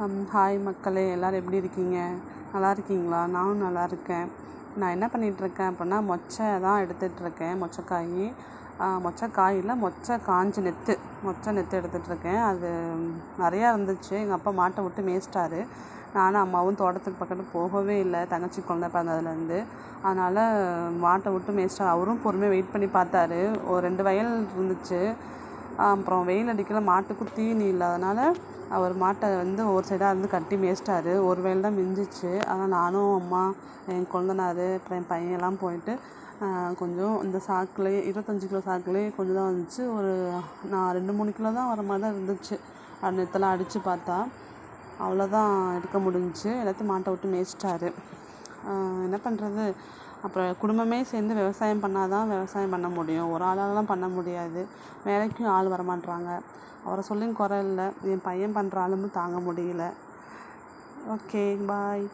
Hi மக்களே, எல்லோரும் எப்படி இருக்கீங்க? நல்லா இருக்கீங்களா? நானும் நல்லா இருக்கேன். நான் என்ன பண்ணிகிட்ருக்கேன் அப்படின்னா, மொச்சை தான் எடுத்துகிட்ருக்கேன். மொச்சை காஞ்ச நெத்து எடுத்துகிட்ருக்கேன். அது நிறையா இருந்துச்சு. எங்கள் அப்பா மாட்டை விட்டு மேய்ச்சிட்டாரு. நானும் அம்மாவும் தோட்டத்துக்கு பக்கத்தில் போகவே இல்லை, தங்கச்சி குழந்தை பிறந்ததுலேருந்து. அதனால் மாட்டை விட்டு மேய்ச்சிட்டாரு. அவரும் பொறுமையாக வெயிட் பண்ணி பார்த்தாரு. ஒரு 2 வயல் இருந்துச்சு. அப்புறம் வெயில் அடிக்கல, மாட்டுக்கும் தீனி இல்லாதனால அவர் மாட்டை ஒரு சைடாக இருந்து கட்டி மேய்ச்சிட்டாரு. ஒரு வயல் தான் மிஞ்சிச்சு. ஆனால் நானும் அம்மா, என் கொழுந்தனார், அப்புறம் என் பையன்லாம் போயிட்டு கொஞ்சம் இந்த சாக்குலேயே 25 கிலோ சாக்குலேயே கொஞ்சம் தான் வந்துச்சு. நான் 2-3 கிலோ தான் வர மாதிரி தான் இருந்துச்சு. நெத்தெல்லாம் அடித்து பார்த்தா அவ்வளோதான் எடுக்க முடிஞ்சிச்சு. எல்லாத்தையும் மாட்டை விட்டு மேய்ச்சிட்டாரு. என்ன பண்ணுறது? அப்புறம் குடும்பமே சேர்ந்து விவசாயம் பண்ணால் தான் விவசாயம் பண்ண முடியும். ஒரு ஆளாலலாம் பண்ண முடியாது. வேலைக்கும் ஆள் வரமாட்றாங்க. அவரை சொல்லியும் குறை இல்லை. என் பையன் பண்ணுற அளவு தாங்க முடியல. ஓகே, பாய்.